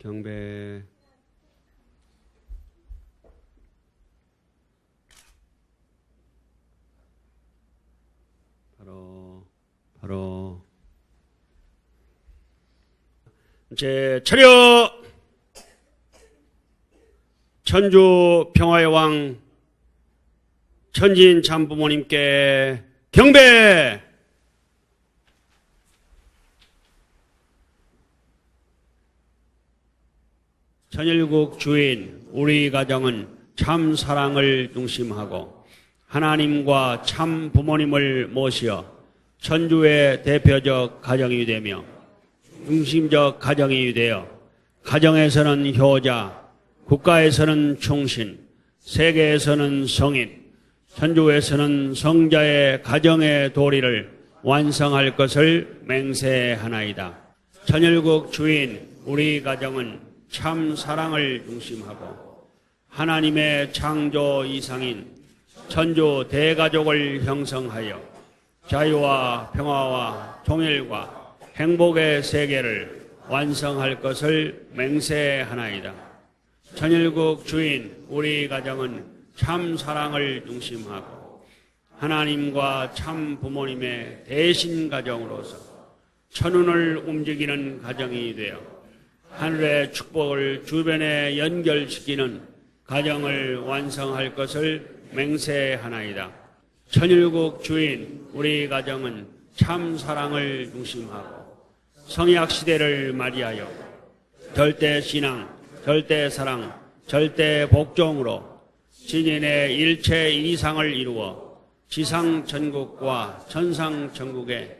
경배. 바로 제 차려 천주 평화의 왕 천진 참부모님께 경배. 천일국 주인 우리 가정은 참 사랑을 중심하고 하나님과 참 부모님을 모시어 천주의 대표적 가정이 되며 중심적 가정이 되어 가정에서는 효자, 국가에서는 충신, 세계에서는 성인, 천주에서는 성자의 가정의 도리를 완성할 것을 맹세하나이다. 천일국 주인 우리 가정은 참 사랑을 중심하고 하나님의 창조 이상인 천주 대가족을 형성하여 자유와 평화와 통일과 행복의 세계를 완성할 것을 맹세하나이다. 천일국 주인 우리 가정은 참 사랑을 중심하고 하나님과 참 부모님의 대신 가정으로서 천운을 움직이는 가정이 되어 하늘의 축복을 주변에 연결시키는 가정을 완성할 것을 맹세하나이다. 천일국 주인 우리 가정은 참 사랑을 중심하고 성약 시대를 맞이하여 절대 신앙, 절대 사랑, 절대 복종으로 진인의 일체 이상을 이루어 지상 천국과 천상 천국의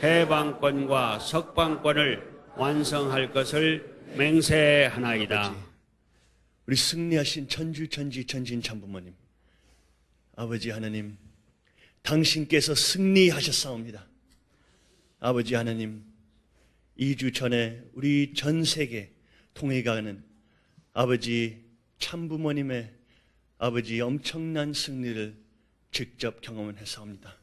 해방권과 석방권을 완성할 것을 맹세하나이다. 우리 승리하신 천주 천지 천진 참부모님, 아버지 하나님, 당신께서 승리하셨사옵니다. 아버지 하나님, 2주 전에 우리 전 세계 통해가는 아버지 참부모님의 아버지 엄청난 승리를 직접 경험을 했사옵니다.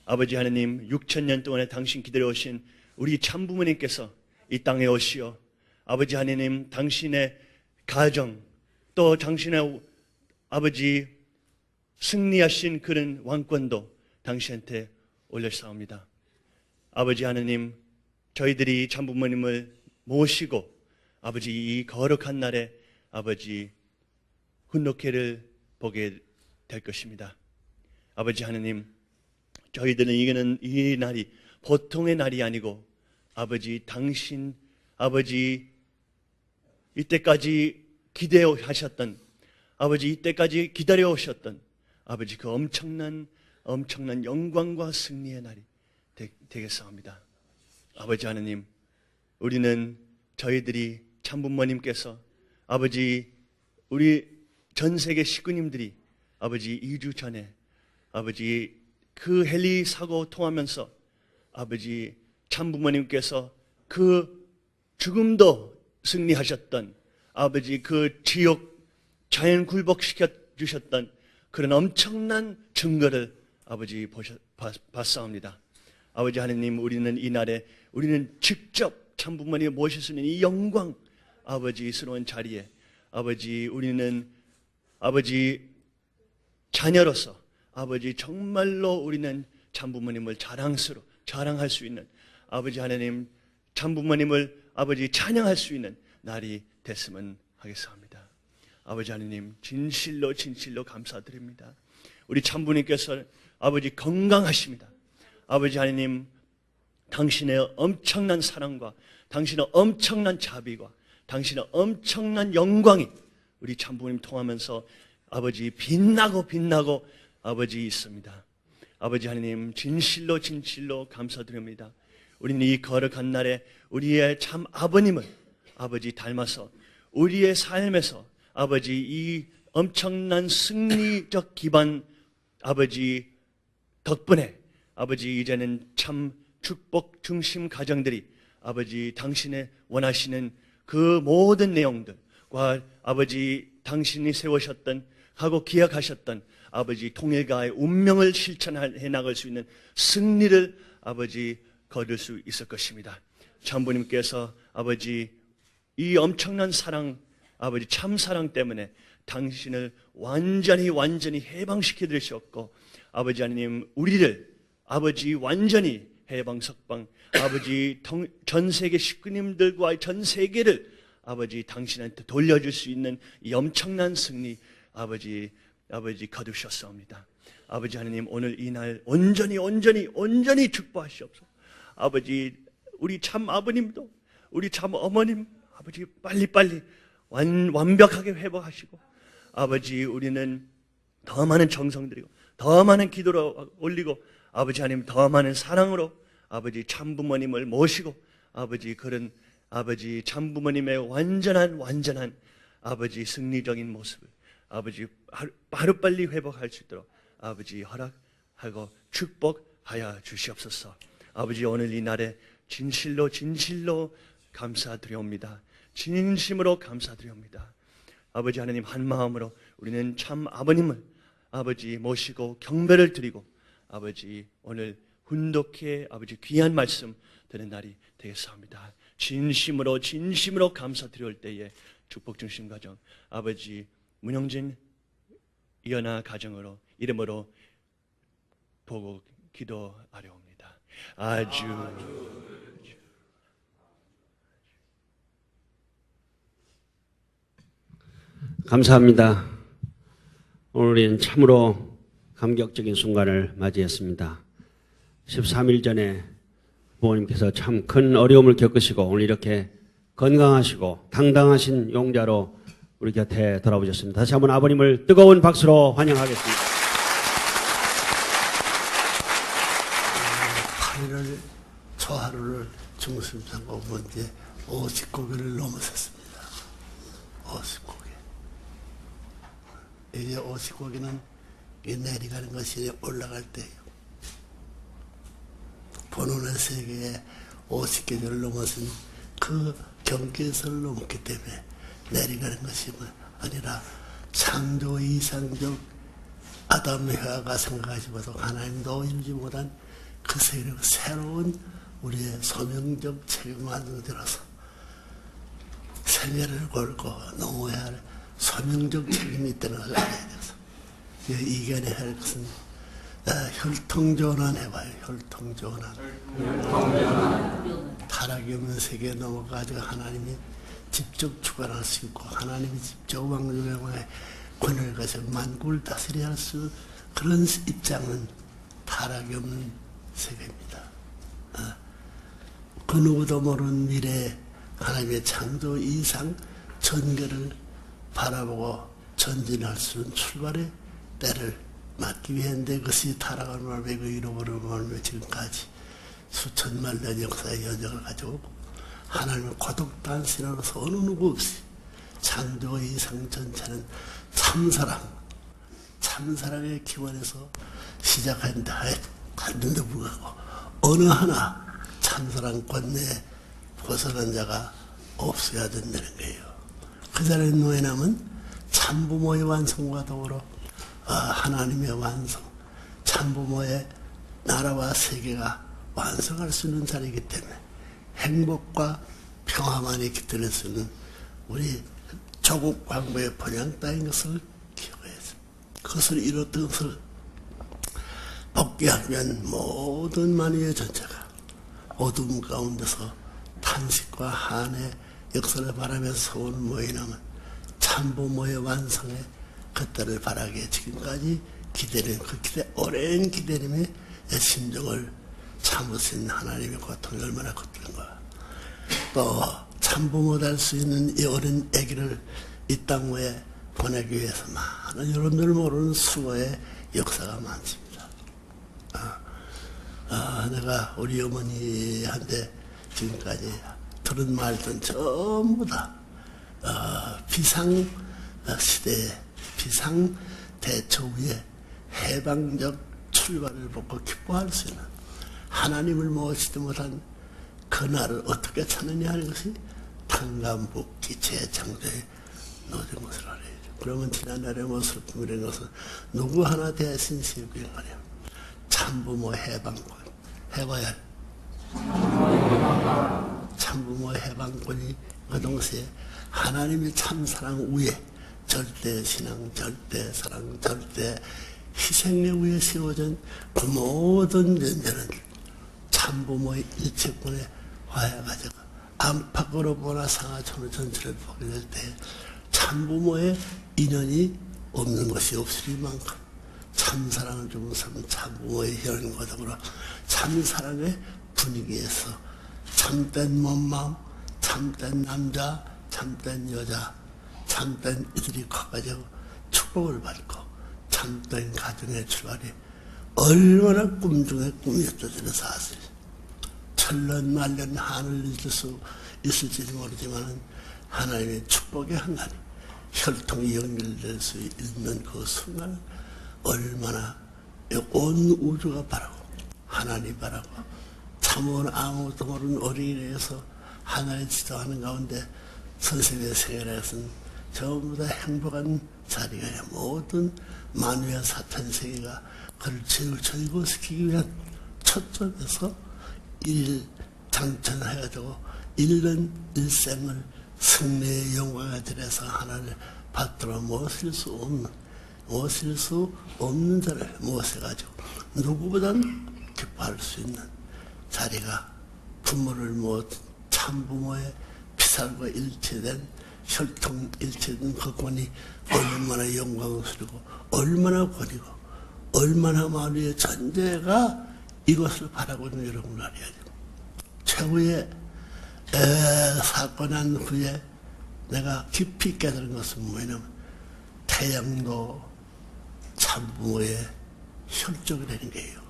아버지 하나님, 6,000년 동안에 당신 기다려오신 우리 참부모님께서 이 땅에 오시어 아버지 하나님, 당신의 가정 또 당신의 아버지 승리하신 그런 왕권도 당신한테 올려사옵니다. 아버지 하나님, 저희들이 참부모님을 모시고 아버지 이 거룩한 날에 아버지 훈독회를 보게 될 것입니다. 아버지 하나님, 저희들은 이 날이 보통의 날이 아니고 아버지 당신 아버지 이때까지 기대하셨던 아버지 이때까지 기다려오셨던 아버지 그 엄청난 영광과 승리의 날이 되겠사옵니다. 아버지 하나님, 우리는 저희들이 참부모님께서 아버지 우리 전 세계 식구님들이 아버지 2주 전에 아버지 그 헬리 사고 통하면서 아버지 참부모님께서 그 죽음도 승리하셨던 아버지 그 지옥 자연 굴복시켜 주셨던 그런 엄청난 증거를 아버지 봤사옵니다. 아버지 하나님, 우리는 이 날에 우리는 직접 참부모님을 모실 수 있는 이 영광 아버지스러운 자리에 아버지 우리는 아버지 자녀로서 아버지 정말로 우리는 참부모님을 자랑할 수 있는 아버지 하나님 참부모님을 아버지 찬양할 수 있는 날이 됐으면 하겠습니다. 아버지 하나님, 진실로 감사드립니다. 우리 참부님께서 아버지 건강하십니다. 아버지 하나님, 당신의 엄청난 사랑과 당신의 엄청난 자비와 당신의 엄청난 영광이 우리 참부님 통하면서 아버지 빛나고 아버지 있습니다. 아버지 하나님, 진실로 감사드립니다. 우리는 이 거룩한 날에 우리의 참 아버님을 아버지 닮아서 우리의 삶에서 아버지 이 엄청난 승리적 기반 아버지 덕분에 아버지 이제는 참 축복 중심 가정들이 아버지 당신의 원하시는 그 모든 내용들과 아버지 당신이 세우셨던 하고 기약하셨던 아버지 통일가의 운명을 실천해 나갈 수 있는 승리를 아버지 거둘 수 있을 것입니다. 참부님께서 아버지 이 엄청난 사랑, 아버지 참 사랑 때문에 당신을 완전히 해방시켜 드리셨고, 아버지 하나님 우리를 아버지 완전히 해방 석방, 아버지 전 세계 식구님들과 전 세계를 아버지 당신한테 돌려줄 수 있는 이 엄청난 승리 아버지 거두셨사옵니다. 아버지 하나님 오늘 이날 온전히 축복하시옵소서. 아버지 우리 참 아버님도 우리 참 어머님 아버지 빨리 완벽하게 회복하시고, 아버지 우리는 더 많은 정성 들이고 더 많은 기도를 올리고, 아버지 하나님 더 많은 사랑으로 아버지 참부모님을 모시고, 아버지 그런 아버지 참부모님의 완전한 아버지 승리적인 모습을 아버지 하루빨리 회복할 수 있도록 아버지 허락하고 축복하여 주시옵소서. 아버지 오늘 이 날에 진실로 감사드리옵니다. 진심으로 감사드리옵니다. 아버지 하나님 한 마음으로 우리는 참 아버님을 아버지 모시고 경배를 드리고, 아버지 오늘 훈독해 아버지 귀한 말씀 드리는 날이 되겠사옵니다. 진심으로 감사드릴 때에 축복 중심 가정 아버지 문영진 이연아 가정으로 이름으로 보고 기도하려옵니다. 아주 감사합니다. 오늘 우리는 참으로 감격적인 순간을 맞이했습니다. 13일 전에 부모님께서 참 큰 어려움을 겪으시고 오늘 이렇게 건강하시고 당당하신 용자로 우리 곁에 돌아오셨습니다. 다시 한번 아버님을 뜨거운 박수로 환영하겠습니다. 8일을 초하루를 중심 삼고 이제 50고기를 넘어섰습니다. 50고기. 이제 50고기는 내려가는 것이 올라갈 때예요. 본원의 세계에 50개를 넘어선 그 경계선을 넘기 때문에 내려가는 것이 아니라 창조 이상적 아담 해와가 생각하지마도 하나님도 이루지 못한 그 세계를 새로운 우리의 소명적 책임을 만들어서 생애를 걸고 농어야 할 소명적 책임이 있다는 것을 알아야 돼서 이겨내야 할 것은 혈통전환해봐요. 혈통전환. 타락이 없는 세계에 넘어가지고 하나님이 직접 주관할 수 있고 하나님이 직접 왕중의 권을 가지고 만국을 다스려야 할 수 그런 입장은 타락이 없는 세계입니다. 그 누구도 모르는 미래에 하나님의 창조 이상 전개를 바라보고 전진할 수 있는 출발의 때를 맞기 위한데 그것이 타락한 말에 그 잃어버린 말에 지금까지 수천만 년 역사의 여정을 가지고 하나님의 고독한 신으로서 어느 누구 없이 창조 이상 전체는 참사랑의 기원에서 시작한다 했는데 불구하고 어느 하나 참사랑권 내에 벗어난 자가 없어야 된다는 거예요. 그 자리에 놓여 남은 참부모의 완성과 더불어 하나님의 완성, 참부모의 나라와 세계가 완성할 수 있는 자리이기 때문에 행복과 평화만이 깃들 수 있는 우리 조국 광부의 번영 땅인 것을 기억해야죠. 그것을 이뤘던 것을 복귀하기 위한 모든 만유의 전체가 어둠 가운데서 탄식과 한의 역사를 바라면서 서울 모이남은 참부모의 완성에 그때를 바라기에 지금까지 기다리는 그 오랜 기다림의 심정을 참으신 하나님의 고통이 얼마나 컸던가. 또 참부모 될 수 있는 이 어린 아기를 이 땅 위에 보내기 위해서 많은 여러분들 모르는 수고의 역사가 많습니다. 내가 우리 어머니한테 지금까지 들은 말들은 전부 다 비상 시대에 비상 대처 후에 해방적 출발을 보고 기뻐할 수 있는 하나님을 모시지 못한 그날을 어떻게 찾느냐 하는 것이 탄감복기 재창조의 노진 것을 알아야죠. 그러면 지난날의 뭐 슬픔이라는 것은 누구 하나 대신 세우기인 거냐. 참부모 해방권 해봐야 할 참부모 해방권이 그 동시에 하나님의 참사랑 위에 절대 신앙, 절대 사랑, 절대 희생의 위에 세워진 그 모든 전제는 참부모의 일체권에 화해가지고 안팎으로 보나 상하천의 전체를 보게 될 때 참부모의 인연이 없는 것이 없으리만큼 참사랑을 주는 사람은 참부모의 혈연과 더불어 참사랑의 분위기에서 참된 몸마음, 참된 남자, 참된 여자, 참된 이들이 커가지고 축복을 받고 참된 가정의 출발이 얼마나 꿈 중에 꿈이었던 사실. 천년 만년 한을 잊을 수 있을지 모르지만 하나님의 축복의 한간이 혈통이 연결될 수 있는 그 순간은 얼마나 온 우주가 바라고 하나님 바라고 참으로 아무것도 모르는 어린이에서 하나를 지도하는 가운데 선생님의 생애에서는 전부 다 행복한 자리가 아니라 모든 만유의 사탄 세계가 그를 즐거시키기 위한 초점에서 일장천해가지고 잃는 일생을 승리의 영광에 들여서 하나를 받들어 모실 수 없는 자를 모셔가지고 누구보다는 기뻐할 수 있는 자리가 부모를 못 참부모의 피살과 일체된 혈통 일체된 그 권이 얼마나 영광스럽고 얼마나 권이고 얼마나 마누의 전제가 이것을 바라고 있는 여러분을 알아야죠. 최후의 사건 한 후에 내가 깊이 깨달은 것은 뭐냐면 태양도 참부모의 혈족이라는 거예요.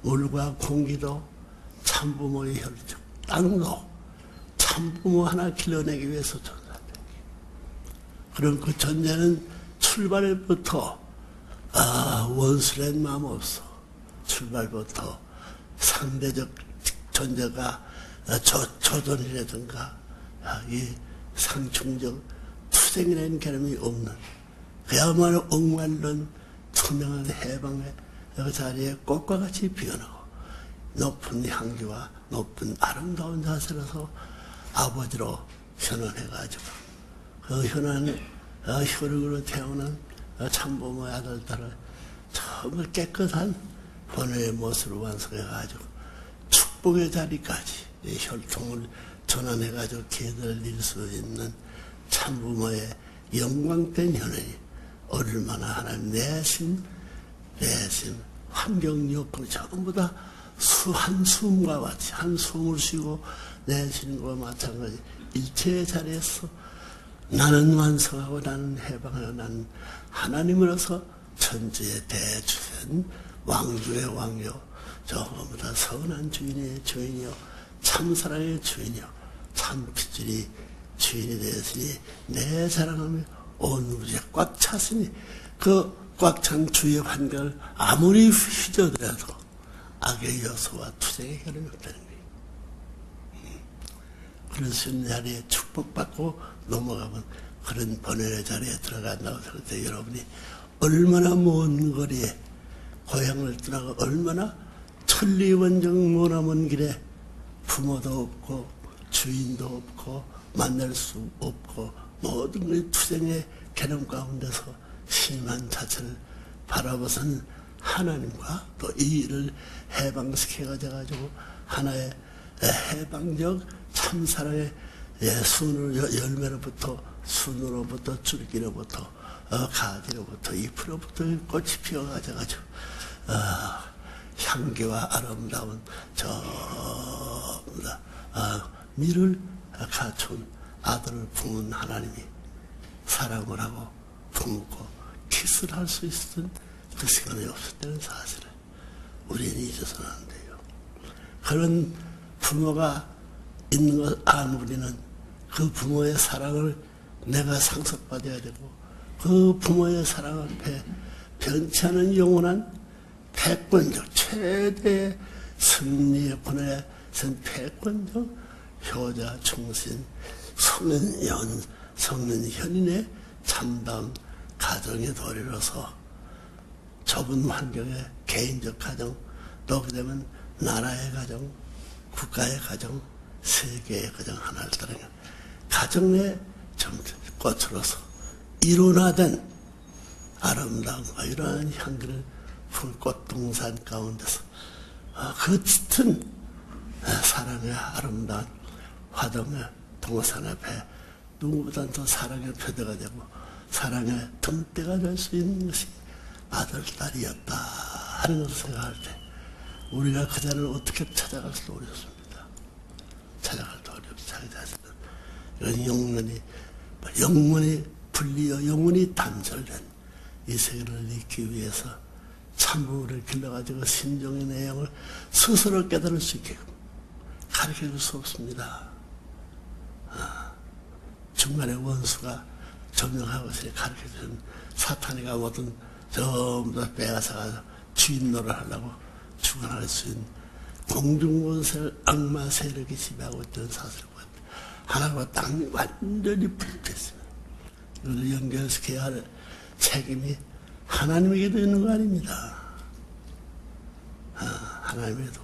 물과 공기도 참부모의 혈족, 땅도 참부모 하나 길러내기 위해서 존재한다. 그럼 그 존재는 출발부터 원수란 마음 없어. 출발부터 상대적 존재가 조존이라든가 이 상충적 투쟁이라는 개념이 없는 그야말로 옥말른 투명한 해방의 그 자리에 꽃과 같이 피어나고 높은 향기와 높은 아름다운 자세로서 아버지로 현원해가지고 그 현원 혈육으로 태어난 참부모의 아들 딸을 정말 깨끗한 번외의 모습으로 완성해가지고 축복의 자리까지 혈통을 전환해가지고 기회를 낼 수 있는 참부모의 영광된 현원이 얼마나 하나님 내심 환경 여건 전부 다 한숨과 같이 한숨을 쉬고 내쉬는 것과 마찬가지 일체의 자리에서 나는 완성하고 나는 해방하고 나는 하나님으로서 천지의 대주된 왕중의 왕이요 전부 다 선한 주인의 주인이요 참사랑의 주인이요 참빛줄이 주인이 되었으니 내 사랑하며 온 우주에 꽉 찼으니 그 꽉 찬 주의 환경을 아무리 휘저더라도 악의 요소와 투쟁의 결함이 없다는 거예요. 그런 자리에 축복받고 넘어가면 그런 번외의 자리에 들어간다고 할 때 여러분이 얼마나 먼 거리에 고향을 떠나고 얼마나 천리원정 머나먼 길에 부모도 없고 주인도 없고 만날 수 없고 모든 그 투쟁의 개념 가운데서 심한 자체를 바라보선 하나님과 또 이 일을 해방시켜가지고 하나의 해방적 참사랑의 순으로 열매로부터 순으로부터 줄기로부터 가지로부터 잎으로부터 꽃이 피어가지고 향기와 아름다운 전부 다 미를 갖춘 아들을 품은 하나님이 사랑을 하고 품고 키스를 할 수 있었던 그 시간이 없었다는 사실을 우리는 잊어서는 안 돼요. 그런 부모가 있는 것 아는 우리는 그 부모의 사랑을 내가 상속받아야 되고 그 부모의 사랑 앞에 변치 않은 영원한 패권적 최대의 승리의 권에 선 패권적 효자 충신 성는 현인의 참다운 가정의 도리로서 좁은 환경의 개인적 가정 또 그다음에 나라의 가정 국가의 가정 세계의 가정 하나를 따르는 가정의 꽃으로서 일원화된 아름다움과 이러한 향기를 풀꽃동산 가운데서 그 짙은 사랑의 아름다운 화동의 동산 앞에 누구보다 더 사랑의 표대가 되고 사랑의 등대가 될 수 있는 것이 아들, 딸이었다 하는 것을 생각할 때 우리가 그 자리를 어떻게 찾아갈 수도 어렵습니다. 찾아갈 수도 어렵습니다. 이런 영원히 분리어 영원히 단절된 이 세계를 잊기 위해서 참부를 길러가지고 신종의 내용을 스스로 깨달을 수 있게 가르쳐줄 수 없습니다. 중간에 원수가 점령하고 가르쳐주는 사탄이가 모든 전부 다 빼앗아가서 주인 노릇 하려고 주관할 수 있는 공중권세 악마 세력이 지배하고 있던 사슬과 하나님과 땅이 완전히 분리됐습니다. 이걸 연결시켜야 할 책임이 하나님에게도 있는 거 아닙니다. 하나님에도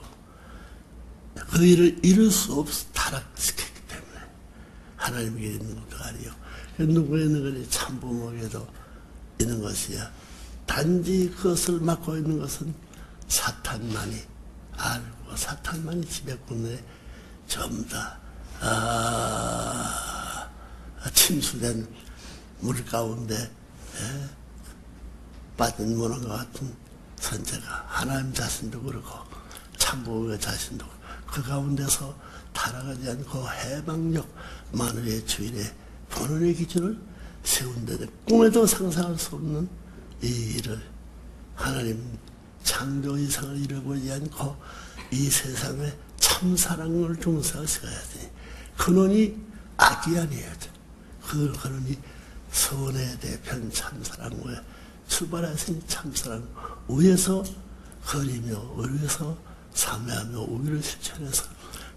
그 일을 이룰 수 없어 타락시켰기 때문에 하나님에게 있는 것도 아니요. 누구의 있는 것이 참부모에게도 있는 것이야. 단지 그것을 맡고 있는 것은 사탄만이 알고 사탄만이 지배권에 전부 다 침수된 물 가운데 빠진 모는과 같은 선체가 하나님 자신도 그렇고 참부의 자신도 그 가운데서 타락하지 않고 해방력 만유의 주인의 본원의 기준을 세운데 꿈에도 상상할 수 없는 이 일을 하나님 창조 이상을 잃어버리지 않고 이 세상에 참사랑을 중사시켜야 되니 근원이 악이 아니어야죠. 그 근원이 선의 대편 참사랑을 출발하신 참사랑 위에서 거리며 위에서 참여하며 우위를 실천해서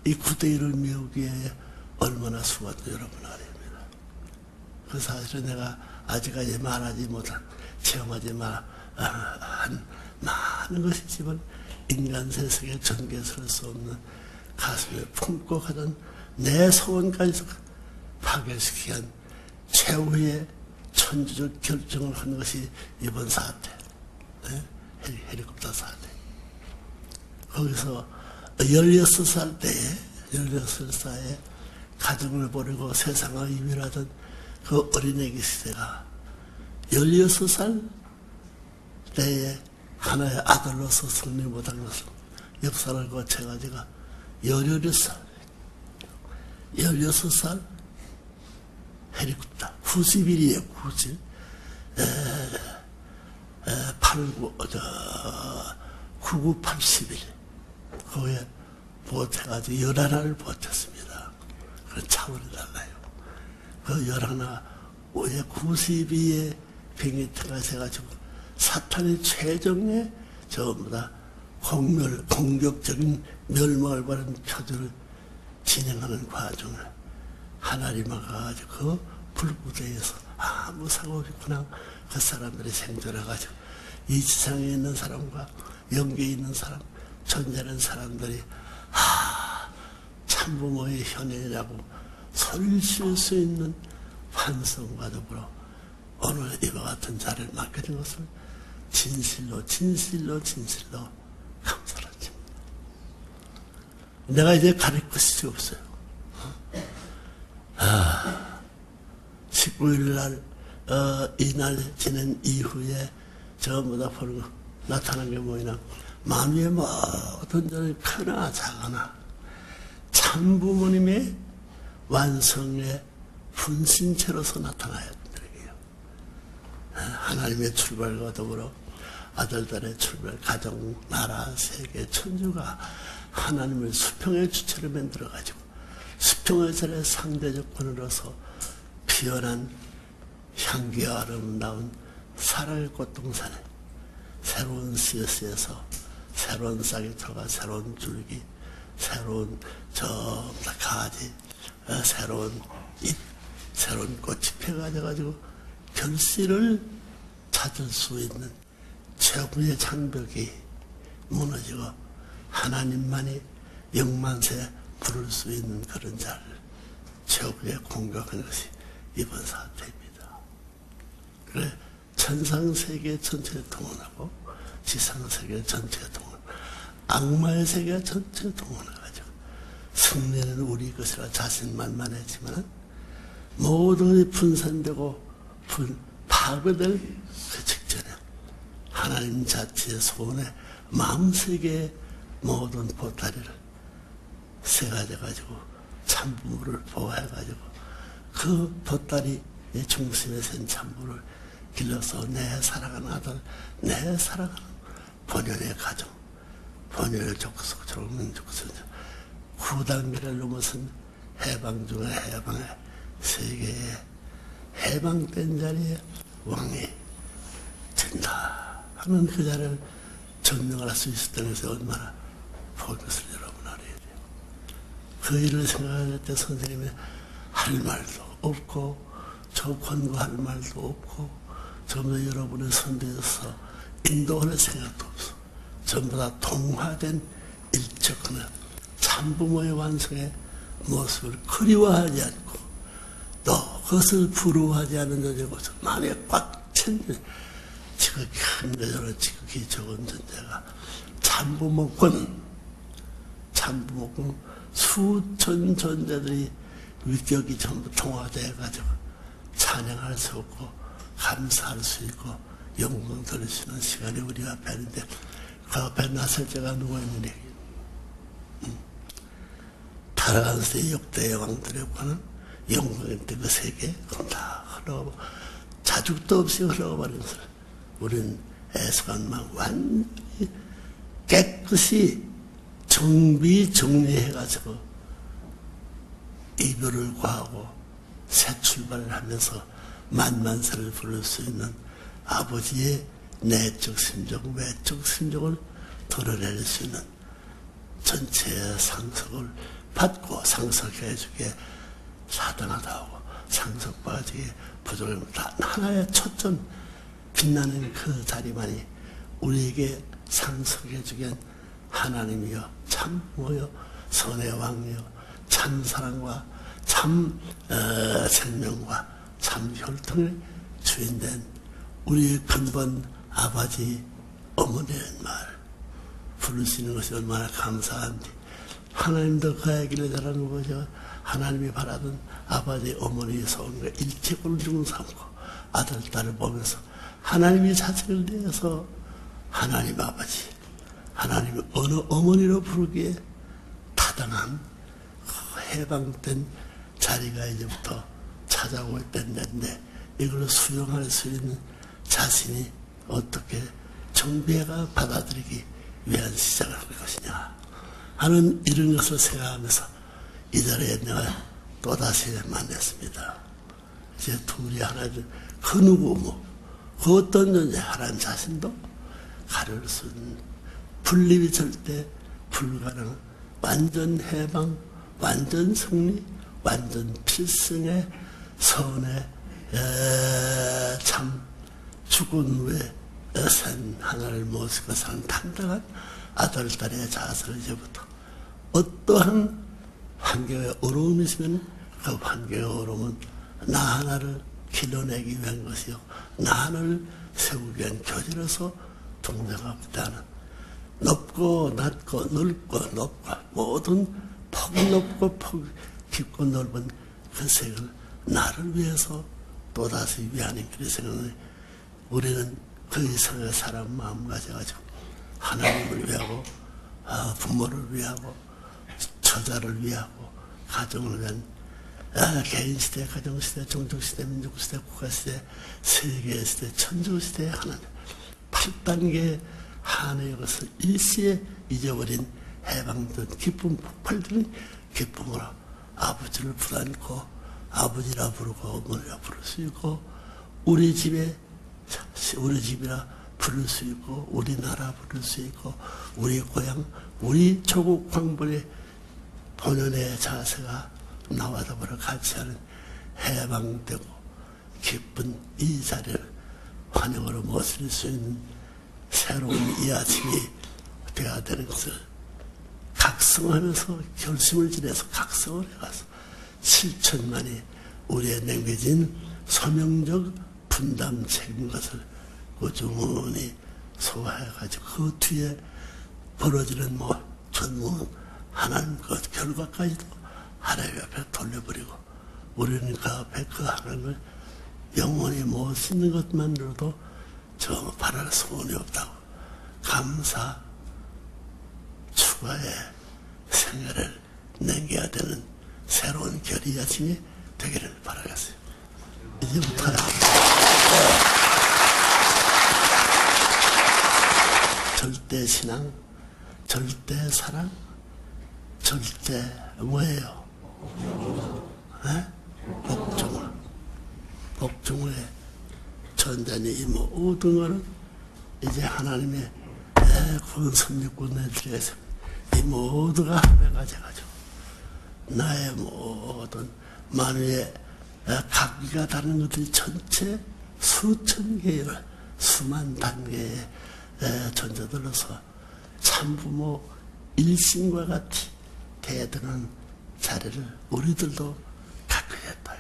이 구대일을 메우기에 얼마나 수고도 여러분 아닙니다. 그 사실은 내가 아직까지 말하지 못한 체험하지 한 많은 것이지만 인간 세상에 전개할 수 없는 가슴에 품고 가던 내 소원까지 파괴시키기 위한 최후의 천주적 결정을 한 것이 이번 사태, 헬리콥터 사태. 거기서 16살에 가정을 버리고 세상을 이별하던 그 어린애기 시대가 16살 때에 하나의 아들로서 승리 못한 것은 역사를 거쳐가지고 16살 헬리콥터 90일이에요. 90일 99, 80일 거기에 버텨가지고 11알을 버텼습니다. 그 차원이 달라요. 그 11알 왜 92의 병이 들어가셔가지고 사탄의 최종의 전부 다 공격적인 멸망을 바라는 표들을 진행하는 과정을 하나님 와가지고 그 불구대에서 아무 사고 없이 그냥 그 사람들이 생존해가지고 이 지상에 있는 사람과 영계에 있는 사람, 존재하는 사람들이 참부모의 현현이라고 소리를 칠 수 있는 환성과 더불어 오늘 이와 같은 자리를 맡게 된 것을 진실로 감사를 드립니다. 내가 이제 가릴 것이 없어요. 19일 날, 이날 지낸 이후에 전부 다 보는 거, 나타난 게 뭐냐. 만유의 모든 자는 크나 작으나 참부모님의 완성의 분신체로서 나타나야 된다고요. 하나님의 출발과 더불어 아들들의 출발, 가정, 나라, 세계, 천주가 하나님을 수평의 주체로 만들어가지고 수평의 자리의 상대적 권으로서 피어난 향기와 아름다운 사랑의 꽃동산에 새로운 씨앗에서 새로운 싹이 들어가 새로운 줄기, 새로운 가지, 새로운 잎, 새로운 꽃이 펴가지고 결실을 찾을 수 있는 최후의 장벽이 무너지고 하나님만이 영만세 부를 수 있는 그런 자를 최후에 공격한 것이 이번 사태입니다. 그래 천상세계 전체에 동원하고 지상세계 전체에 동원, 악마의 세계 전체에 동원해가지고 승리는 우리 것이라 자신만만했지만 모든 분산되고 파괴될 그 직전에 하나님 자체의 손에 마음세계의 모든 보따리를 세가져가지고 참부물을 보호해가지고 그 보따리의 중심에 센 참부를 길러서 내 사랑하는 아들, 내 사랑하는 본연의 가정, 본연의 족속, 조국민 족속, 9단계를 넘어선 해방 중에 해방의 세계에 해방된 자리에 왕이 된다 하는 그 자리를 전명할 수 있었다는 것이 얼마나 본 것을 여러분 알아야 돼요. 그 일을 생각할 때 선생님이 할 말도 없고 저 권고할 말도 없고 전부 다 여러분의 선대에서 인도할 생각도 없어. 전부 다 동화된 일적하는 참부모의 완성의 모습을 그리워하지 않고 또 그것을 부러워하지 않는 존재고서 만에 꽉 찬 지극히 큰 여자로 지극히 적은 존재가 참부모권 수천 존재들이 위격이 전부 통화되어가지고 찬양할 수 없고 감사할 수 있고 영광 돌릴 수 있는 시간이 우리 앞에 있는데 그 앞에 나설 자가 누가 있느냐. 타락한 세대 역대 왕들의 관은 영광의 그 세계 다 흘러가고 자죽도 없이 흘러가버린 것을 우리는 애석한만 완전히 깨끗이 정리해가지고 이별을 구하고 새 출발을 하면서 만만세를 부를 수 있는 아버지의 내적 심정, 외적 심정을 드러낼 수 있는 전체의 상속을 받고 상속해주기에 사당하다고 상속받기에 부족합니다. 하나의 초점 빛나는 그 자리만이 우리에게 상속해주기엔 하나님이여 참모여 선의 왕이여 참 사랑과 참 생명과 참 혈통의 주인된 우리의 근본 아버지 어머니의 말 부르시는 것이 얼마나 감사한지 하나님도 그의 길을 잘하는 거죠. 하나님이 바라던 아버지 어머니의 소원과 일체권을 중삼고 아들 딸을 보면서 하나님이 자식을 내어서 하나님 아버지 하나님이 어느 어머니로 부르기에 타당한 해방된 자리가 이제부터 찾아올 때인데 이걸 수용할 수 있는 자신이 어떻게 정비해가 받아들이기 위한 시작을 할 것이냐 하는 이런 것을 생각하면서 이 자리에 내가 또다시 만났습니다. 이제 둘이 하나님 그 누구 그 어떤 존재 하나님 자신도 가릴 수 있는 분립이 절대 불가능한 완전 해방 완전 승리 완전 필승의 선의 참 죽은 후에 산 하나를 모시고 사는 당당한 아들 딸의 자세를 이제부터 어떠한 환경에 어려움이 있으면 그 환경의 어려움은 나 하나를 길러내기 위한 것이요 나 하나를 세우기 위한 교제로서 동정합니다는 높고 낮고 넓고 높고 모든 폭이 높고 폭 깊고 넓은 그 색을 나를 위해서 또다시 위하는 그런 생각을 우리는 그 이상의 사람 마음 가져가지고 하나님을 위하고 부모를 위하고 처자를 위하고 가정을 위한 개인시대, 가정시대, 종족시대, 민족시대, 국가시대, 세계시대, 천주시대 하나님 8단계 하나의 것을 일시에 잊어버린 해방된 기쁨 폭발되는 기쁨으로 아버지를 부르고 아버지라 부르고 어머니라 부를 수 있고 우리 집이라 부를 수 있고 우리나라 부를 수 있고 우리 고향 우리 조국 광벌의 본연의 자세가 나와 더불어 같이 하는 해방되고 기쁜 이 자리를 환영으로 모실 수 있는 새로운 이 아침이 되어야 되는 것을 각성하면서 결심을 지내서 각성을 해가서 7천만이 우리에 남겨진 소명적 분담 책임 것을 꾸준히 소화해가지고 그 뒤에 벌어지는 전문 하나님 그 결과까지도 하나님 앞에 돌려버리고 우리는 그 앞에 그 하나님을 영원히 못 쓰는 것만으로도 저 바랄 소원이 없다고 감사 추가의 생애를 남겨야 되는 새로운 결의 아침이 되기를 바라겠어요. 이제부터 절대 신앙, 절대 사랑, 절대 뭐예요? 복종을. 복종을 해. 전자니 이 모든 거는 이제 하나님의 구원 섭리꾼에 드려서 이 모두가 합해 가져가지고 나의 모든 만유의 각기가 다른 것들이 전체 수천 개의 수만 단계의 존재들로서 참부모 일신과 같이 대등한 자리를 우리들도 갖게 됐다.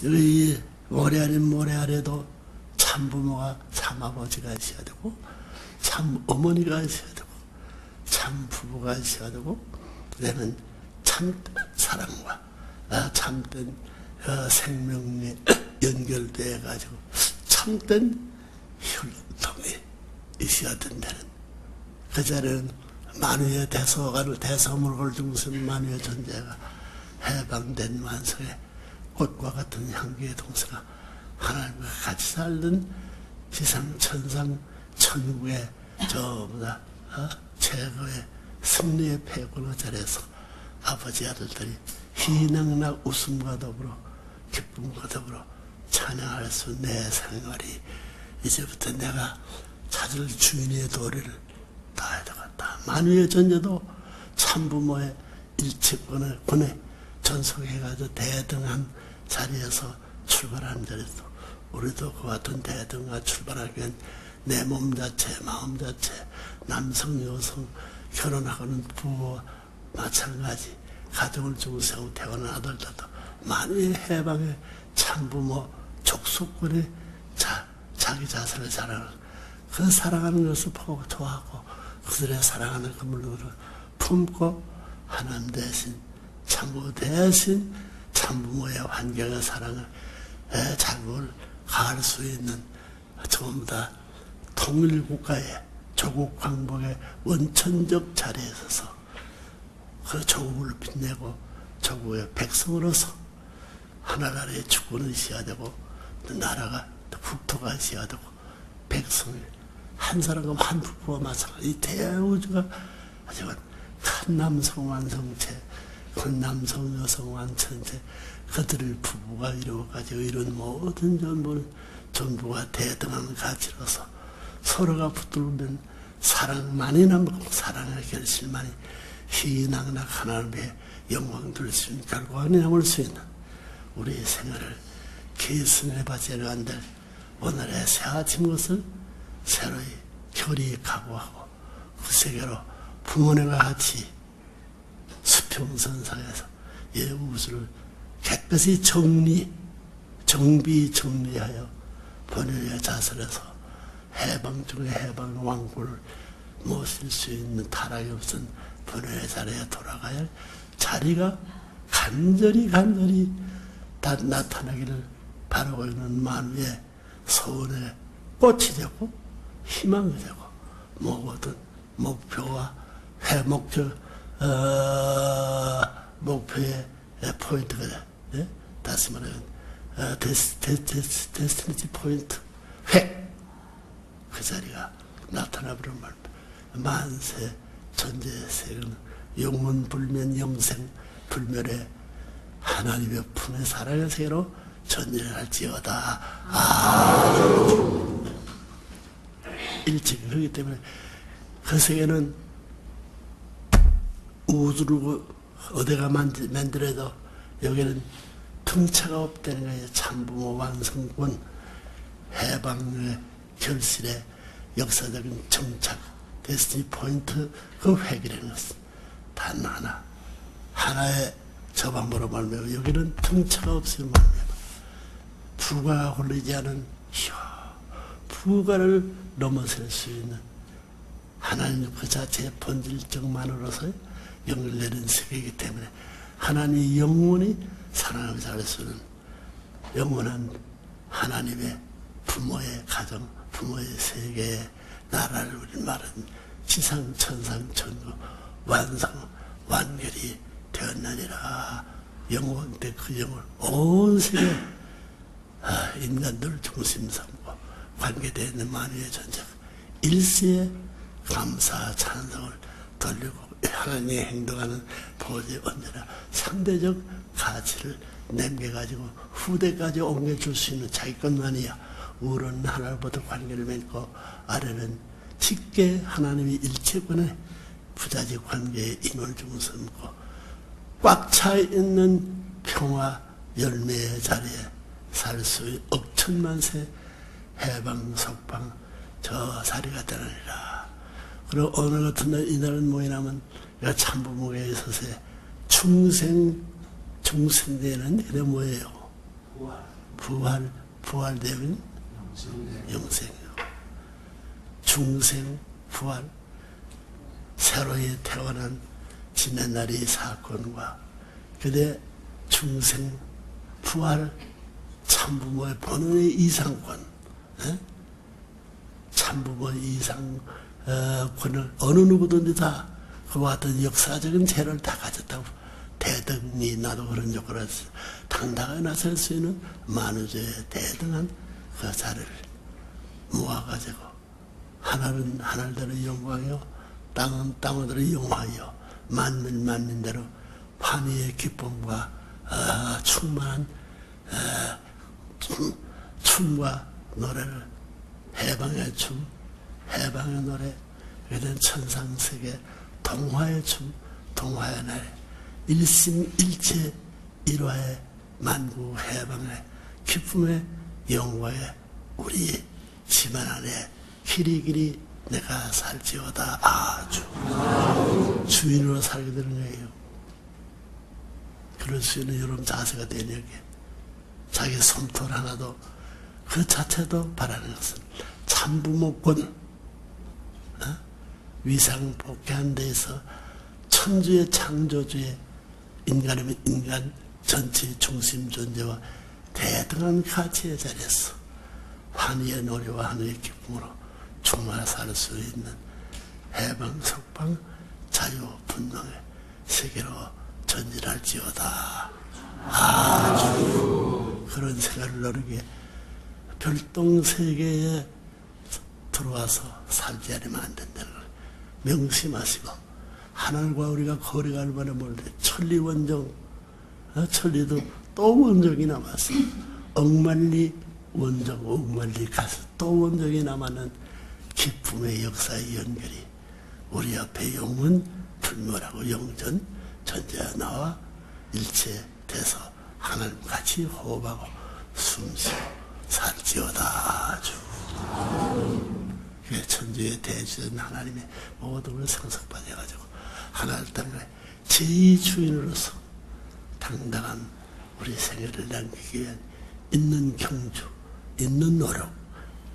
이 모래 아닌 모래 아래도 참부모가 참아버지가 있어야 되고 참 어머니가 있어야 되고 참 부부가 있어야 되고 그다음에 참 사랑과 참된 생명에 연결돼 가지고 참된 혈통이 있어야 된다는 그 자리는 만유의 대소가를 대성을 걸중선 만유의 존재가 해방된 완성의 꽃과 같은 향기의 동서가 하나님과 같이 살던 지상 천상 천국의 전부 다 최고의 승리의 패권의 자리에서 아버지 아들들이 희낭락 웃음과 더불어 기쁨과 더불어 찬양할 수 내 생활이 이제부터 내가 찾을 주인의 도리를 다해야 되겠다. 만유의 존재도 참부모의 일체권을 권해 전속해가지고 대등한 자리에서 출발하는 자리에서 우리도 그 같은 대등과 출발하기 위한 내 몸 자체, 마음 자체, 남성, 여성, 결혼하고는 부부와 마찬가지 가정을 두고 세우고 태어난 아들들도 만유의 해방의 참부모 족속권의 자기 자신을 사랑하는 그 사랑하는 것을 보고 좋아하고 그들의 사랑하는 그 물건을 품고 하나님 대신 참부 대신 참부모의 환경의 사랑을 자국을 가할 수 있는 전부 다 통일국가의 조국 광복의 원천적 자리에 서서 그 조국을 빛내고 조국의 백성으로서 하나나라의 주권은 있어야 되고 나라가 국토가 있어야 되고 백성이 한 사람과 한 부부와 마찬가지 이 대우주가 하지만 큰 남성 완성체 큰 남성 여성 완성체 그들을 부부가 이루어가지고 이런 모든 전부가 대등한 가치로서 서로가 붙들면 사랑만이 남고 사랑의 결실만이 희낭락 하나님의 영광 될 수 있는 결과가 남을 수 있는 우리의 생활을 계승해 바쳐야 한들 오늘의 새 아침 것을 새로이 결의 각오하고 그 세계로 부모님과 같이 수평선상에서 이 우주를 깨끗이 정비하여 본인의 자살에서 해방 중에 해방 왕국을 모실 수 있는 타락이 없은 본인의 자리에 돌아가야 할 자리가 간절히 다 나타나기를 바라고 있는 만유의 소원의 꽃이 되고 희망이 되고 모든 목표와 목표의 포인트가 돼. 다시 말하면 데스티니티 포인트 그 자리가 나타나버린 말 만세 전제의 세계는 영문불면 영생 불멸의 하나님의 품의 사랑의 세계로 전제를 할지어다. 일찍 그렇기 때문에 그 세계는 우주로 어디가 만들어도 여기는 통차가 없다는 거예요. 참부모 완성권 해방의 결실의 역사적인 정착 데스티니 포인트 그 획이라는 것은 단 하나, 하나의 저 방법으로 말미암아 여기는 등차가 없이 말미암아 부가가 홀리지 않은 부가를 넘어설 수 있는 하나님 그 자체의 본질적만으로서 연결되는 세계이기 때문에 하나님의 영원히 사랑을 잘 쓰는 영원한 하나님의 부모의 가정, 부모의 세계의 나라를 우리 말은 지상 천상 천국 완성 완결이 되었느니라. 영원 때 그 영혼 온 세계 인간들 중심 삼고 관계되어 있는 만유의 전체가 일시에 감사 찬성을 돌리고 하나님의 행동하는 보호자에 언제나 상대적 가치를 남겨가지고 후대까지 옮겨줄 수 있는 자기 것만이야. 우는 하나님부터 관계를 맺고 아래는 짙게 하나님의 일체권의 부자지 관계에 인을 중심고 꽉 차 있는 평화 열매의 자리에 살 수 억천만세 해방 석방 저 자리가 되느니라. 그리고 오늘 같은 날 이날은 뭐냐면 내가 참부목에 있어서 중생되는 이게 뭐예요? 부활되면 영생이요. 중생 부활 새로이 태어난 지난날의 사건과 그대 중생 부활 참부모의 본원의 이상권 참부모의 이상권을 어느 누구든지 다 그와 같은 역사적인 재를 다 가졌다고 대등이 나도 그런 역할을 했어. 당당하게 나설 수 있는 만우주의 대등한 그 자리를 모아가지고 하늘은 하늘대로 영광이요 땅은 땅대로 영화요 만민대로 환희의 기쁨과 충만한 춤과 노래를 해방의 춤 해방의 노래 그된 천상세계 동화의 춤 동화의 날 일심일체 일화의 만국 해방의 기쁨의 영광의 우리 집안 안에 길이길이 내가 살지어다. 아주 주인으로 살게 되는 거예요. 그럴 수 있는 여러분 자세가 되는 게 자기 손톱 하나도 그 자체도 바라는 것은 참부모권 위상 복귀한 데에서 천주의 창조주의 인간이면 인간 전체의 중심 존재와 대등한 가치의 자리에서 환희의 노래와 환희의 기쁨으로 충만히 살 수 있는 해방, 석방, 자유, 분명의 세계로 전진할지어다. 아주 그런 생활을 누리게 별동 세계에 들어와서 살지 않으면 안 된다는 걸 명심하시고 하늘과 우리가 거리가 얼마나 멀대 천리원정 천리도 또 원정이 남았어. 억만리 원정 억만리 가서 또 원정이 남았는 기쁨의 역사의 연결이 우리 앞에 영은 불멸하고 영전 전제가 나와 일체 돼서 하나님같이 호흡하고 숨쉬고 살지어다. 아주 천주의 대주인 하나님의 모든 걸 상속받아가지고 하나님 땅에 제2주인으로서 당당한 우리 생애를 남기기 위한 있는 경주, 있는 노력,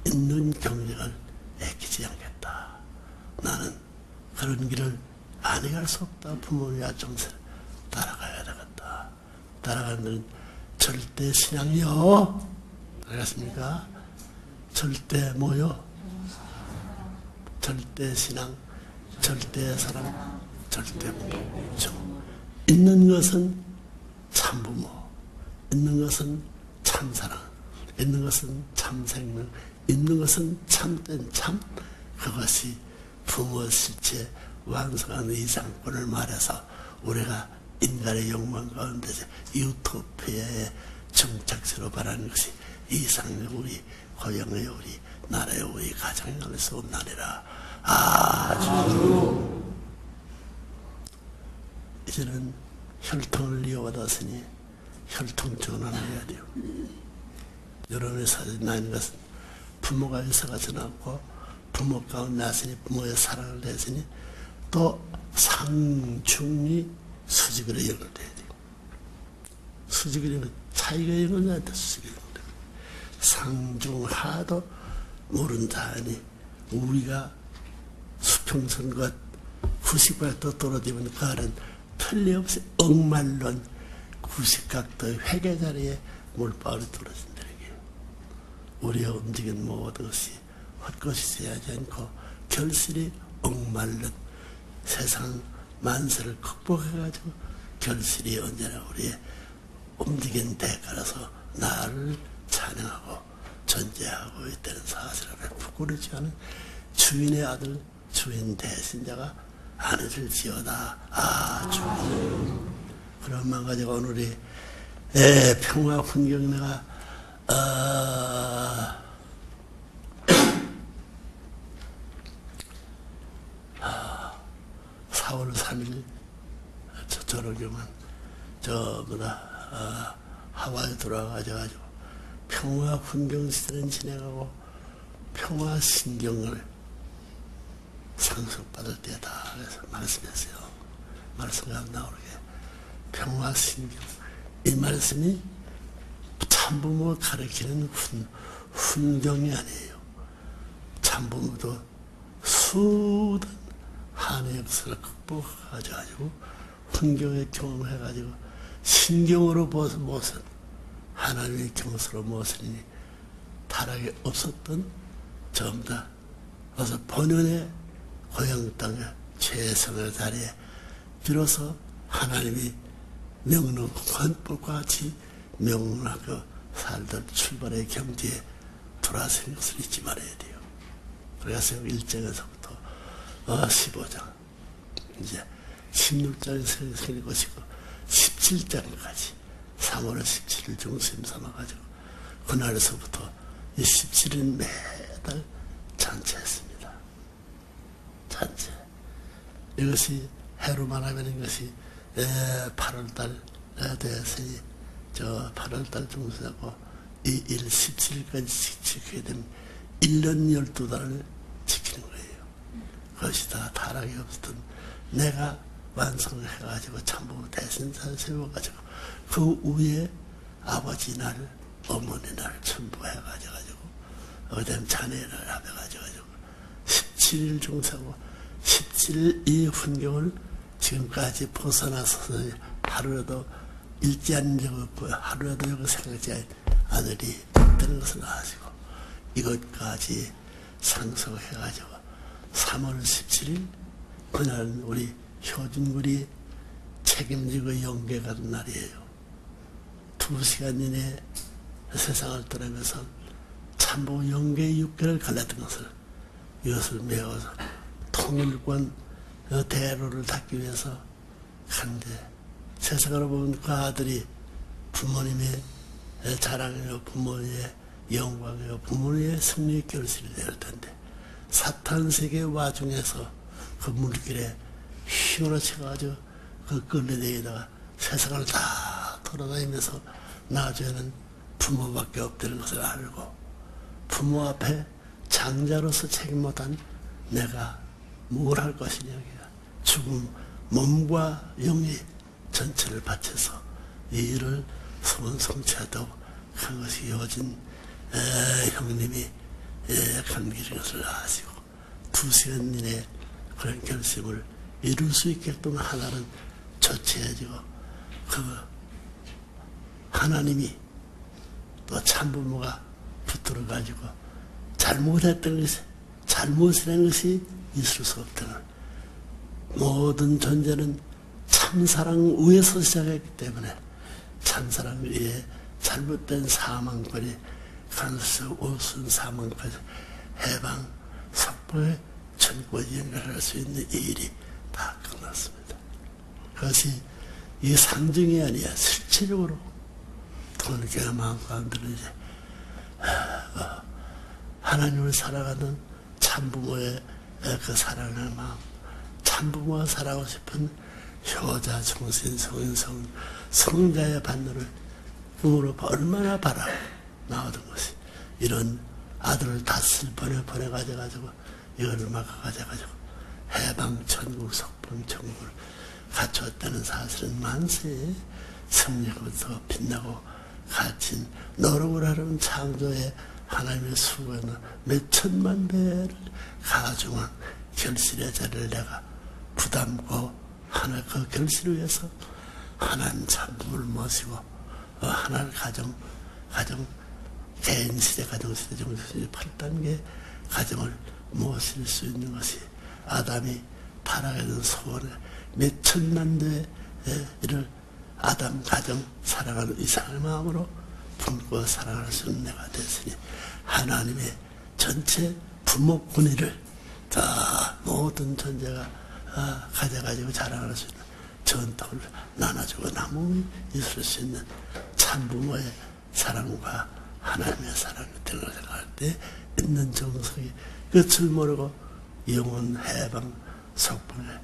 있는 경력을 애끼지 않겠다. 나는 그런 길을 아니 갈 수 없다. 부모의 야정세를 따라가야 되겠다. 따라가는 것은 절대 신앙이요. 알겠습니까? 절대 뭐요? 절대 신앙, 절대 사랑, 절대 복종. 있는 것은 참부모, 있는 것은 참사랑, 있는 것은 참생명, 있는 것은 참된 참. 그것이 부모 실체 완성한 이상권을 말해서 우리가 인간의 욕망 가운데서 유토피아의 정착지로 바라는 것이 이상의 우리 고향의 우리 나라의 우리 가정의 안에서 온나니라. 아주 이제는 혈통을 이어받았으니 혈통 전환을 해야 돼요. 여러분의 사진 나는 것은 부모가 있어가지 않고 부모 가운데 났으니 부모의 사랑을 내으니 또 상중이 수직으로 연결돼야 돼요. 수직으로 연결, 차이가 연결되는데 수직으로 연결돼요. 상중하도 모른다니 우리가 수평선과 90각도 떨어지면 그 안은 틀림없이 억말론 90각도의 회계 자리에 물방울이 떨어진다는 게 우리가 움직인 모든 것이 헛것이 되지 않고 결실이 억말론 세상 만세를 극복해가지고 결실이 언제나 우리의 움직인 대가라서 나를 찬양하고 존재하고 있다는 사실을 부끄러지 않은 주인의 아들 주인 대신자가 아니실지어다. 주님. 그런 만 가지고 오늘이 평화 훈경 내가 4월 3일 저녁에만 하와이 돌아가가지고 평화 훈경 시대는 지나가고 평화 신경을 상속받을 때다. 그래서 말씀했어요. 말씀이 안 나오게 평화 신경 이 말씀이 참부모 가르치는 훈경이 아니에요. 참부모도 수단 한의 역사를 극복해가지고 훈경의 경험을 해가지고 신경으로 모습 하나님의 경수로 모습이니 타락이 없었던 전부 다 어서 본연의 고향 땅에 최선의 자리에 비로소 하나님이 명령 관법과 같이 명령하고 살던 출발의 경지에 돌아서는 것을 잊지 말아야 돼요. 그래서 1장에서부터 15장 이제 16장에 생길 것이고 17장까지 3월 17일 중심 삼아가지고 그날에서부터 17일 매달 잔치했습니다. 잔치. 이것이 해로 말하면 이것이 8월달 대선이 8월달 중심하고 이 17일까지 지키게 되면 1년 12달을 지키는 거예요. 그것이 다 타락이 없었던 내가 완성을 해가지고 참부 대신사를 세워가지고 그 위에 아버지 날, 어머니 날 첨부해가지고 그다음 자네를 합해가지고 17일 중사고 17일 이 훈경을 지금까지 벗어나서 하루라도 읽지 않은 적 없고 하루라도 이거 생각지 않으리 되는 것을 아시고 이것까지 상속해가지고 3월 17일 그날은 우리 효준군이 책임지고 연계가는 날이에요. 2시간 이내에 세상을 떠나면서 참부 연계의 육계를 갈랐던 것을 이것을 메워서 통일권 대로를 닦기 위해서 간데 세상으로 보면 그 아들이 부모님의 자랑이요 부모님의 영광이요 부모님의 승리의 결실이 될 텐데 사탄 세계 와중에서 그 물길에 힘으로 쳐가지고 그 끌레대에다가 세상을 다 돌아다니면서 나중에는 부모밖에 없다는 것을 알고 부모 앞에 장자로서 책임 못한 내가 뭘 할 것이냐. 죽음, 몸과 영이 전체를 바쳐서 이 일을 소원 성취하도록 한 것이 요진 형님이 감기는 것을 아시고 2시간 이내에 그런 결심을 이룰 수 있게끔 하나는 조치해지고 그 하나님이 또 참부모가 붙들어가지고 잘못했던 것이 잘못이라는 것이 있을 수 없다는 모든 존재는 참사랑 위에서 시작했기 때문에 참사랑 위에 잘못된 사망권이 간수 우순 사망까지 해방 석보의 전권이 연결할 수 있는 이 일이 다 끝났습니다. 그것이 이 상징이 아니야 실체적으로 통일교회 마음 가운데는 이제 하나님을 살아가는 참부모의 그 사랑하는 마음 참부모와 살아가고 싶은 효자, 정신, 성인, 성자의 반노를 꿈으로 얼마나 바라고 나오던 것이 이런 아들을 닷을 보내가지고 이거를 막아가지고 해방 천국 석방 천국을 갖추었다는 사실은 만세의 승리로부터 빛나고 갇힌 노력을 하는 창조의 하나님의 수고는 몇 천만 배를 가중한 결실의 자리를 내가 부담고 하나 그 결실을 위해서 하나님 참부를 모시고 하나님 가정 개인 시대 가정 시대 정신 8단계 가정을 모실 수 있는 것이 아담이 타락하던 소원의 몇 천만 대를 아담 가정 사랑하는 이상의 마음으로 품고 사랑할 수 있는 내가 됐으니 하나님의 전체 부모 권위를 다 모든 존재가 가져가지고 자랑할 수 있는 전통을 나눠주고 나누어 있을 수 있는 참부모의 사랑과 하나님의 사랑을 생각할 때 있는 정성이 끝을 모르고 영원 해방 석방의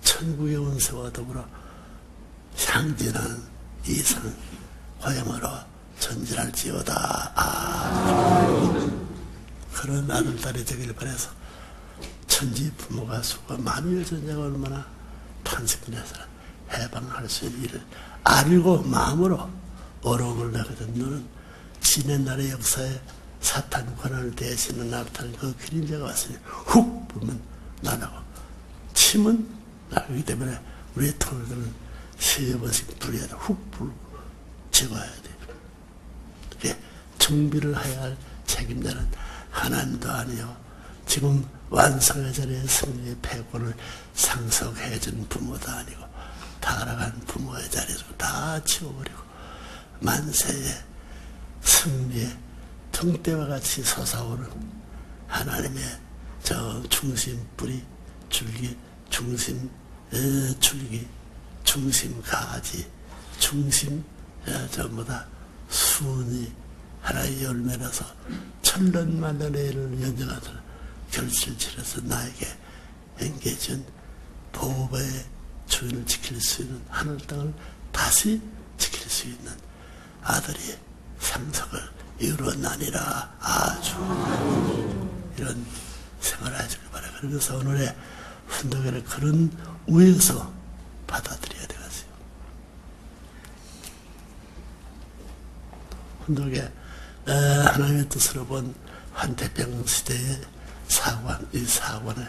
천국의 운세와 더불어 향진하는 이상 화영으로 전진할지어다. 그런 아들 딸이 되길 바라서 천지 부모가 수고 만일 전쟁가 얼마나 탄식해서 해방할 수 있는 일을 알고 마음으로 어려움을 내거든. 너는 지난날의 역사에 사탄 권한을 대신에 나타난 그 그림자가 왔으니 훅 불면 나가고 침은 나가기 때문에 우리의 통일들은 3번씩 불어야 돼. 훅 불고 제거해야 돼. 그게 정비를 해야 할 책임자는 하나님도 아니요 지금 완성의 자리에 승리의 패권을 상속해준 부모도 아니고 타락한 부모의 자리에서 다 치워버리고 만세의 승리의 등대와 같이 솟아오른 하나님의 저 중심 뿌리 줄기 중심 줄기 중심 가지 중심 전부 다 순이 하나의 열매라서 천년만년의 일을 연장하도록 결실을 치러서 나에게 안겨준 보호의 주인을 지킬 수 있는 하늘 땅을 다시 지킬 수 있는 아들이 상속을 이루었나니라. 아주 이런 생활을 해주길 바라요. 그래서 오늘의 훈독회를 그런 위에서 받아들여야 되겠어요. 훈독회 하나님의 뜻으로 본 한태평 시대의 사관, 이 사관의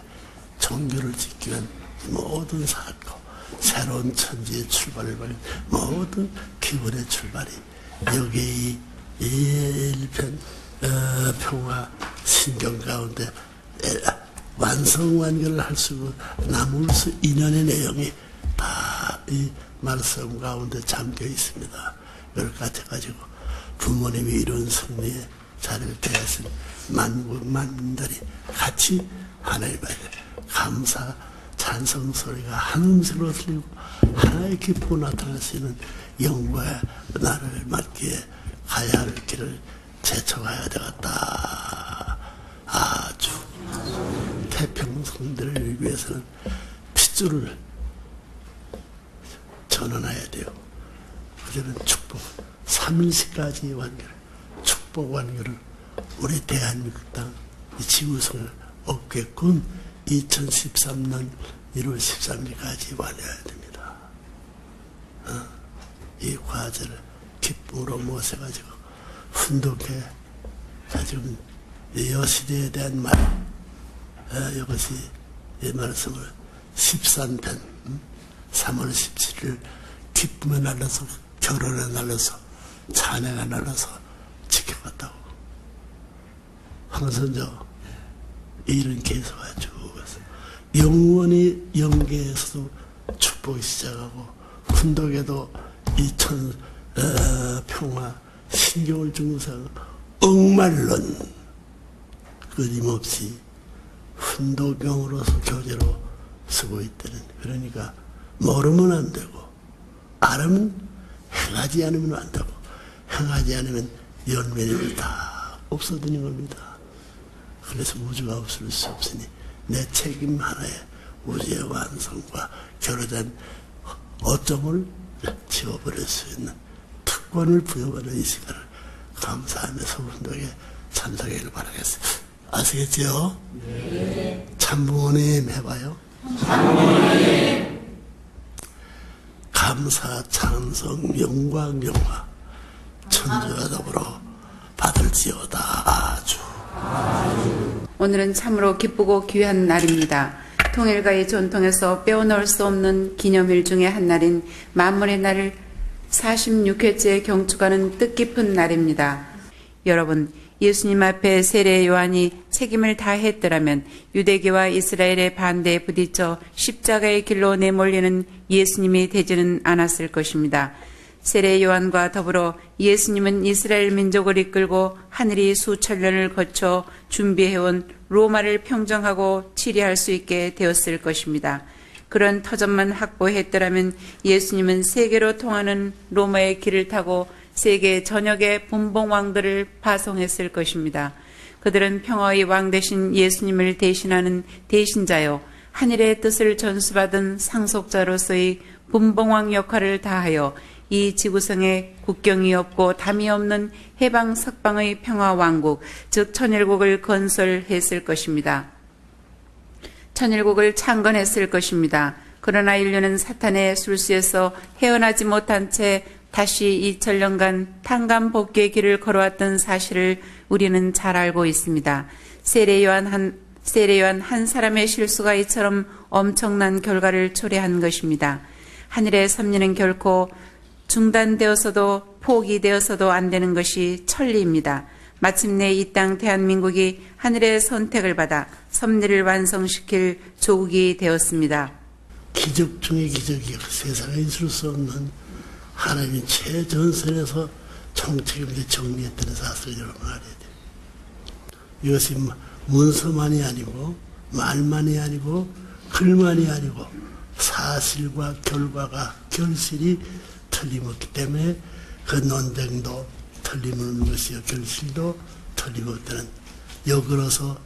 종교를 지키기 위한 모든 사고, 새로운 천지의 출발을 벌인 모든 기원의 출발이 여기 이 일편 평화 신경 가운데 완성완결을 할 수 남을 수 인연의 내용이 다 이 말씀 가운데 잠겨 있습니다. 이걸 같아가지고 부모님이 이룬 승리의 자리를 대하신 만국 만민들이 같이 하나님의 감사 찬성 소리가 한 음색으로 들리고 하나의 기쁨이 나타날 수 있는 영광의 나라를 맞기에 가야 할 길을 제쳐가야 되겠다. 아주 태평성들을 위해서는 핏줄을 전환해야 돼요. 그들은 축복 3일시까지 완결 축복 완결을 우리 대한민국 땅 이 지구성을 얻게끔 2013년 1월 13일까지 완료해야 됩니다. 이 과제를 기쁨으로 모셔가지고 훈독해 지금 여시대에 대한 말 이것이 이 말씀을 13편 3월 17일 기쁨에 날려서 결혼에 날려서 찬양에 날려서 지켜갔다고 항상 일은 계속하죠. 영원히 영계에서도 축복이 시작하고 훈독에도 평화 신경을 중사 억말론 끊임없이 훈독경으로서 교제로 쓰고 있다는. 그러니까 모르면 안 되고 알으면 행하지 않으면 안 되고 행하지 않으면 연면이 다 없어지는 겁니다. 그래서 우주가 없을 수 없으니 내 책임 하나에 우주의 완성과 결여된 어점을 지워버릴 수 있는 특권을 부여받은 이 시간을 감사하면서 훈독에 참석하기를 바라겠습니다. 아시겠지요? 네. 참부모님 해봐요. 감사, 찬송, 영광, 영화 천주와 더불어 받을지어다. 아주. 오늘은 참으로 기쁘고 귀한 날입니다. 통일가의 전통에서 빼어놓을 수 없는 기념일 중에 한 날인 만물의 날 46회째 경축하는 뜻깊은 날입니다. 여러분, 예수님 앞에 세례 요한이 책임을 다했더라면 유대교와 이스라엘의 반대에 부딪혀 십자가의 길로 내몰리는 예수님이 되지는 않았을 것입니다. 세례 요한과 더불어 예수님은 이스라엘 민족을 이끌고 하늘이 수천 년을 거쳐 준비해온 로마를 평정하고 치리할 수 있게 되었을 것입니다. 그런 터전만 확보했더라면 예수님은 세계로 통하는 로마의 길을 타고 세계 전역의 분봉왕들을 파송했을 것입니다. 그들은 평화의 왕 되신 예수님을 대신하는 대신자요, 하늘의 뜻을 전수받은 상속자로서의 분봉왕 역할을 다하여 이 지구상에 국경이 없고 담이 없는 해방 석방의 평화 왕국, 즉 천일국을 건설했을 것입니다. 천일국을 창건했을 것입니다. 그러나 인류는 사탄의 술수에서 헤어나지 못한 채 다시 2000년간 탄감복귀의 길을 걸어왔던 사실을 우리는 잘 알고 있습니다. 세례 요한 한 사람의 실수가 이처럼 엄청난 결과를 초래한 것입니다. 하늘의 섭리는 결코 중단되어서도 포기되어서도 안 되는 것이 천리입니다. 마침내 이 땅 대한민국이 하늘의 선택을 받아 섭리를 완성시킬 조국이 되었습니다. 기적 중의 기적이 세상에 있을 수 없는 하나님이 최전선에서 총책임을 정리했다는 사실을 여러분 알아야 돼요. 이것이 문서만이 아니고 말만이 아니고 글만이 아니고 사실과 결과가 결실이 틀림없기 때문에 그 논쟁도 틀림없는 것이요 결실도 틀림없다는 역으로서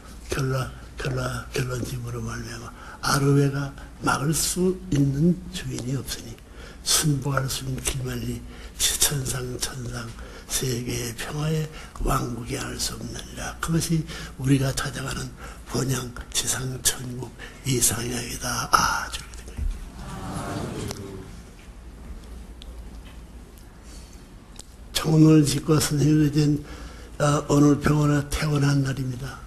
결론집으로 말미암아 아르웨가 막을 수 있는 주인이 없으니 순복할 수 있는 길만이 천상 세계의 평화의 왕국이 알 수 없느니라. 그것이 우리가 찾아가는 본향 지상 천국 이상향이다. 아주 청혼을 짓고 선생님이 된 오늘 병원에 태어난 날입니다.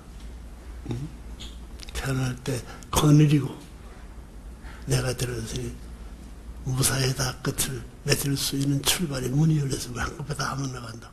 태어날 때 거느리고 내가 들어서 무사히 다 끝을 맺을 수 있는 출발의 문이 열려서 한꺼번에 다 한번 나간다.